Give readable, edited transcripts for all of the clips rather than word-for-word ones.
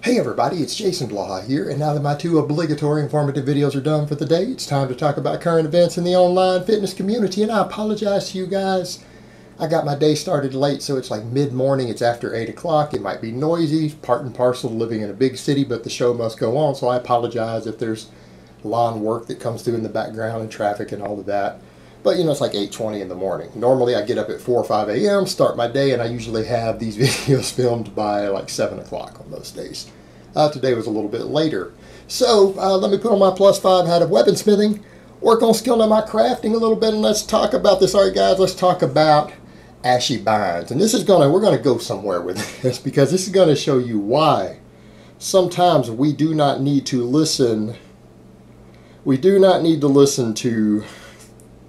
Hey everybody, it's Jason Blaha here, and now that my two obligatory informative videos are done for the day, it's time to talk about current events in the online fitness community, and I apologize to you guys. I got my day started late, so it's like mid-morning, it's after 8 o'clock, it might be noisy, part and parcel living in a big city, but the show must go on, so I apologize if there's lawn work that comes through in the background and traffic and all of that. But you know, it's like 8:20 in the morning. Normally I get up at 4 or 5 a.m., start my day, and I usually have these videos filmed by like 7 o'clock on most days. Today was a little bit later. So let me put on my +5 hat of weaponsmithing, work on skilling on my crafting a little bit, and let's talk about this. All right guys, let's talk about Ashy binds. And this is we're gonna go somewhere with this, because this is gonna show you why sometimes we do not need to listen. We do not need to listen to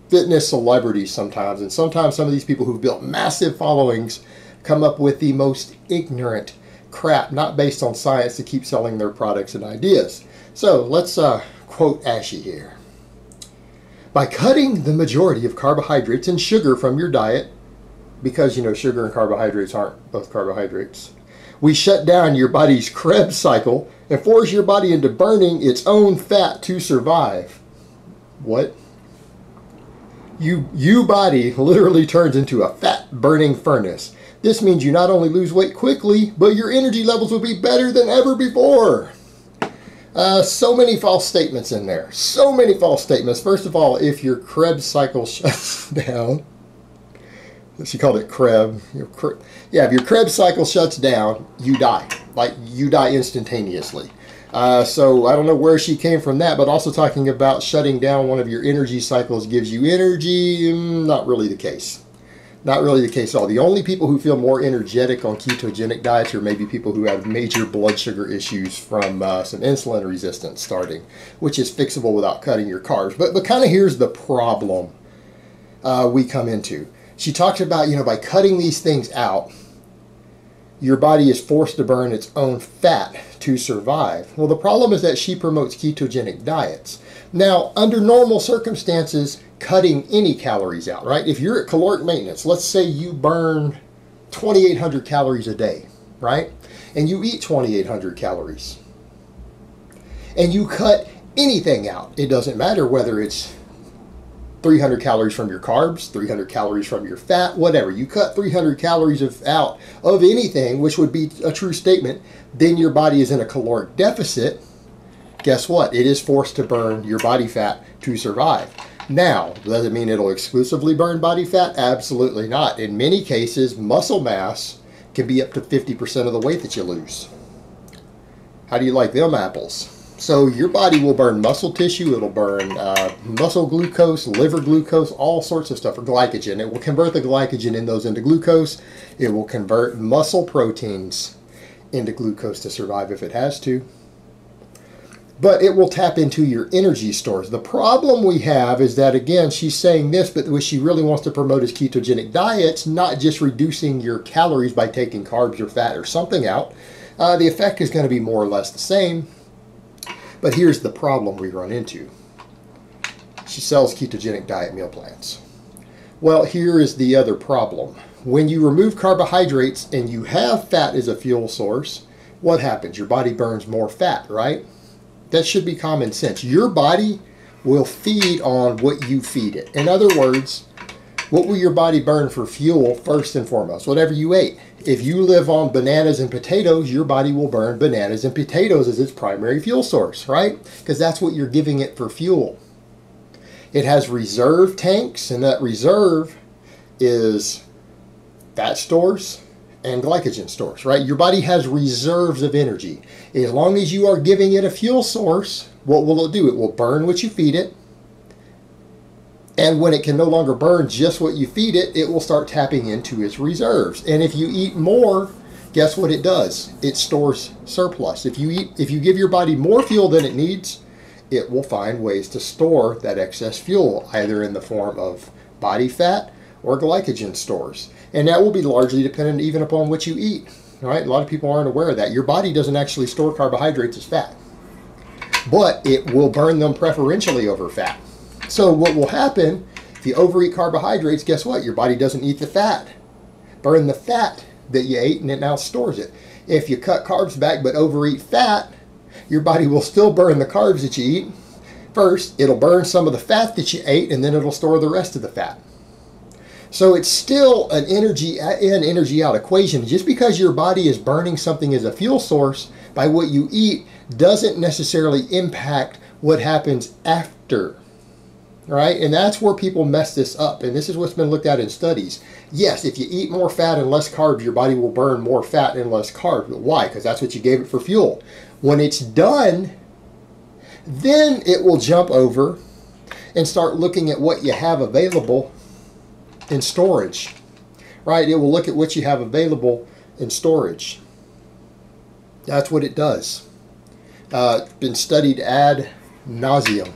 fitness celebrities sometimes, and sometimes some of these people who've built massive followings come up with the most ignorant crap, not based on science, to keep selling their products and ideas. So let's quote Ashy here. By cutting the majority of carbohydrates and sugar from your diet, because you know sugar and carbohydrates aren't both carbohydrates, we shut down your body's Krebs cycle and force your body into burning its own fat to survive. What? You body literally turns into a fat burning furnace. This means you not only lose weight quickly, but your energy levels will be better than ever before. So many false statements in there. So many false statements. First of all, if your Krebs cycle shuts down, she called it Krebs. Yeah, if your Krebs cycle shuts down, you die. Like, you die instantaneously. So I don't know where she came from that, but also talking about shutting down one of your energy cycles gives you energy. Not really the case. Not really the case at all. The only people who feel more energetic on ketogenic diets are maybe people who have major blood sugar issues from some insulin resistance starting, which is fixable without cutting your carbs. But kind of here's the problem we come into. She talks about, you know, by cutting these things out, your body is forced to burn its own fat to survive. Well, the problem is that she promotes ketogenic diets. Now, under normal circumstances, cutting any calories out, right? If you're at caloric maintenance, let's say you burn 2,800 calories a day, right? And you eat 2,800 calories. And you cut anything out. It doesn't matter whether it's 300 calories from your carbs, 300 calories from your fat, whatever. You cut 300 calories out of anything, which would be a true statement, then your body is in a caloric deficit. Guess what? It is forced to burn your body fat to survive. Now, does it mean it'll exclusively burn body fat? Absolutely not. In many cases, muscle mass can be up to 50% of the weight that you lose. How do you like them apples? So your body will burn muscle tissue, it'll burn muscle glucose, liver glucose, all sorts of stuff, or glycogen. It will convert the glycogen in those into glucose. It will convert muscle proteins into glucose to survive if it has to. But it will tap into your energy stores. The problem we have is that, again, she's saying this, but what she really wants to promote is ketogenic diets, not just reducing your calories by taking carbs or fat or something out. The effect is going to be more or less the same. But here's the problem we run into. She sells ketogenic diet meal plans. Well, here is the other problem. When you remove carbohydrates and you have fat as a fuel source, what happens? Your body burns more fat, right? That should be common sense. Your body will feed on what you feed it. In other words, what will your body burn for fuel first and foremost? Whatever you ate. If you live on bananas and potatoes, your body will burn bananas and potatoes as its primary fuel source, right? Because that's what you're giving it for fuel. It has reserve tanks, and that reserve is fat stores and glycogen stores, right? Your body has reserves of energy. As long as you are giving it a fuel source, what will it do? It will burn what you feed it. And when it can no longer burn just what you feed it, it will start tapping into its reserves. And if you eat more, guess what it does? It stores surplus. If you give your body more fuel than it needs, it will find ways to store that excess fuel, either in the form of body fat or glycogen stores. And that will be largely dependent even upon what you eat. Right? A lot of people aren't aware of that. Your body doesn't actually store carbohydrates as fat, but it will burn them preferentially over fat. So what will happen if you overeat carbohydrates? Guess what? Your body doesn't eat the fat. Burn the fat that you ate, and it now stores it. If you cut carbs back but overeat fat, your body will still burn the carbs that you eat. First, it'll burn some of the fat that you ate, and then it'll store the rest of the fat. So it's still an energy in, energy out equation. Just because your body is burning something as a fuel source by what you eat doesn't necessarily impact what happens after. Right? And that's where people mess this up. And this is what's been looked at in studies. Yes, if you eat more fat and less carbs, your body will burn more fat and less carbs. But why? Because that's what you gave it for fuel. When it's done, then it will jump over and start looking at what you have available in storage. Right? It will look at what you have available in storage. That's what it does. Been studied ad nauseum.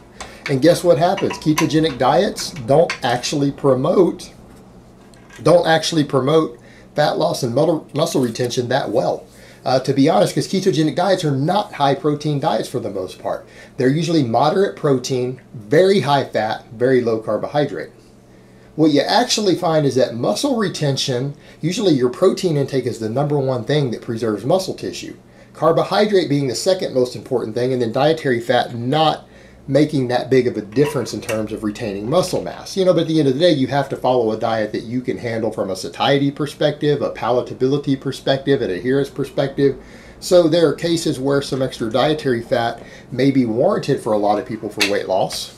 And guess what happens? Ketogenic diets don't actually promote fat loss and muscle retention that well. To be honest, because ketogenic diets are not high protein diets for the most part. They're usually moderate protein, very high fat, very low carbohydrate. What you actually find is that muscle retention, usually your protein intake is the #1 thing that preserves muscle tissue. Carbohydrate being the second most important thing, and then dietary fat not making that big of a difference in terms of retaining muscle mass. But at the end of the day, you have to follow a diet that you can handle from a satiety perspective, a palatability perspective, an adherence perspective. So there are cases where some extra dietary fat may be warranted for a lot of people for weight loss,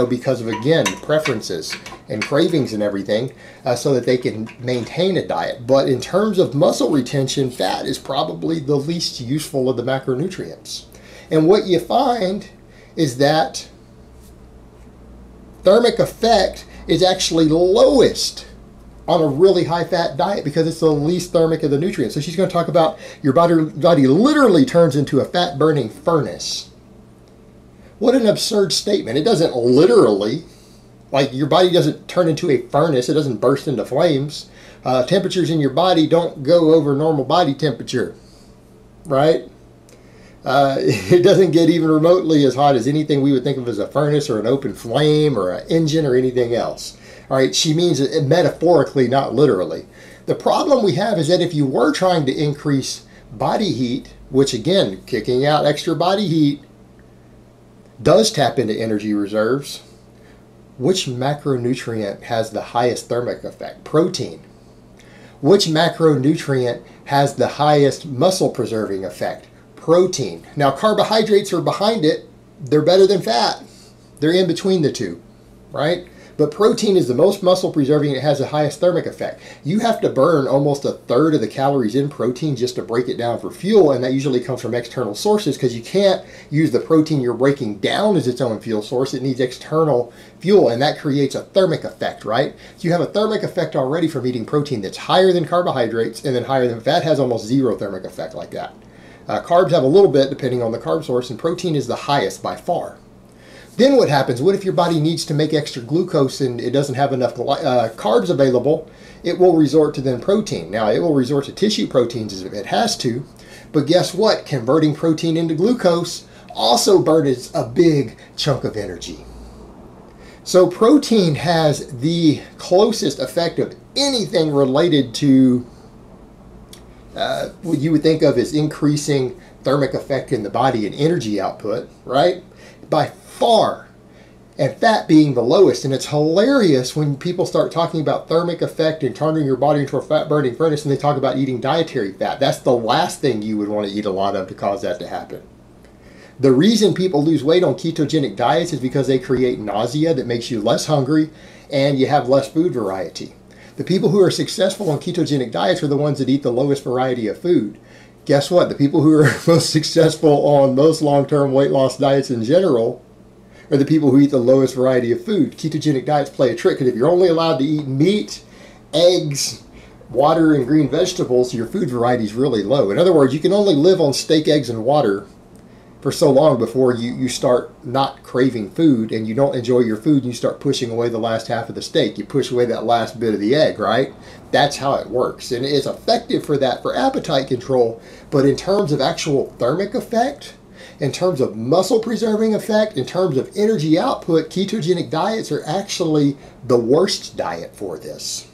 because of, again, preferences and cravings and everything, so that they can maintain a diet. But in terms of muscle retention, fat is probably the least useful of the macronutrients. And what you find is that thermic effect is actually lowest on a really high fat diet because it's the least thermic of the nutrients. So she's going to talk about your body literally turns into a fat burning furnace. What an absurd statement. It doesn't literally, like your body doesn't turn into a furnace. It doesn't burst into flames. Temperatures in your body don't go over normal body temperature, right? It doesn't get even remotely as hot as anything we would think of as a furnace or an open flame or an engine or anything else. All right, she means it metaphorically, not literally. The problem we have is that if you were trying to increase body heat, which again, kicking out extra body heat does tap into energy reserves, which macronutrient has the highest thermic effect? Protein. Which macronutrient has the highest muscle preserving effect? Protein. Now carbohydrates are behind it. They're better than fat. They're in between the two, right? But protein is the most muscle preserving. It has the highest thermic effect. You have to burn almost 1/3 of the calories in protein just to break it down for fuel, and that usually comes from external sources because you can't use the protein you're breaking down as its own fuel source. It needs external fuel, and that creates a thermic effect, right? So you have a thermic effect already from eating protein that's higher than carbohydrates and then higher than fat. Has almost zero thermic effect like that. Carbs have a little bit depending on the carb source, and protein is the highest by far. Then what happens? What if your body needs to make extra glucose and it doesn't have enough carbs available? It will resort to then protein. Now, it will resort to tissue proteins if it has to, but guess what? Converting protein into glucose also burns a big chunk of energy. So protein has the closest effect of anything related to what you would think of as increasing thermic effect in the body and energy output, right? By far, and fat being the lowest. And it's hilarious when people start talking about thermic effect and turning your body into a fat burning furnace and they talk about eating dietary fat. That's the last thing you would want to eat a lot of to cause that to happen. The reason people lose weight on ketogenic diets is because they create nausea that makes you less hungry and you have less food variety. The people who are successful on ketogenic diets are the ones that eat the lowest variety of food. Guess what? The people who are most successful on most long-term weight loss diets in general are the people who eat the lowest variety of food. Ketogenic diets play a trick because if you're only allowed to eat meat, eggs, water, and green vegetables, your food variety is really low. In other words, you can only live on steak, eggs, and water for so long before you start not craving food and you don't enjoy your food and you start pushing away the last half of the steak. You push away that last bit of the egg, right? That's how it works. And it's effective for that, for appetite control. But in terms of actual thermic effect, in terms of muscle preserving effect, in terms of energy output, ketogenic diets are actually the worst diet for this.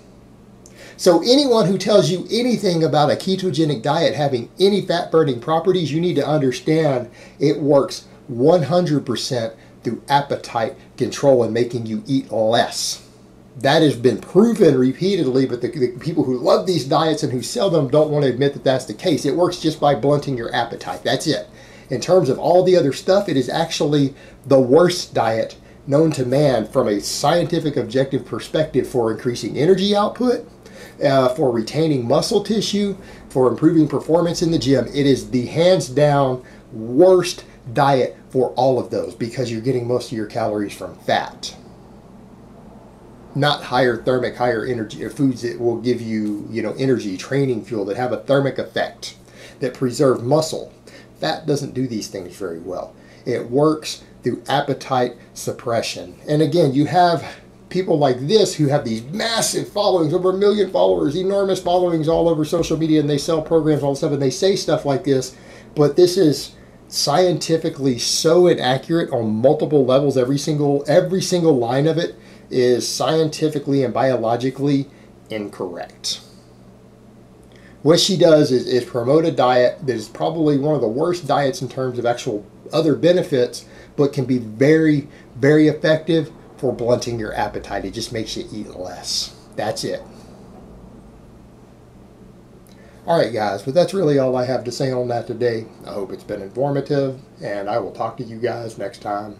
So anyone who tells you anything about a ketogenic diet having any fat burning properties, you need to understand it works 100% through appetite control and making you eat less. That has been proven repeatedly, but the people who love these diets and who sell them don't want to admit that that's the case. It works just by blunting your appetite. That's it. In terms of all the other stuff, it is actually the worst diet known to man from a scientific objective perspective for increasing energy output, for retaining muscle tissue, for improving performance in the gym. It is the hands down worst diet for all of those because you're getting most of your calories from fat, not higher thermic, higher energy foods that will give you, energy, training fuel, that have a thermic effect, that preserve muscle. Fat doesn't do these things very well. It works through appetite suppression. And again, you have people like this who have these massive followings, over 1 million followers, enormous followings all over social media, and they sell programs, all this stuff, and they say stuff like this, but this is scientifically so inaccurate on multiple levels. Every single line of it is scientifically and biologically incorrect. What she does is promote a diet that is probably one of the worst diets in terms of actual other benefits, but can be very, very effective for blunting your appetite. It just makes you eat less. That's it. All right, guys, but that's really all I have to say on that today. I hope it's been informative, and I will talk to you guys next time.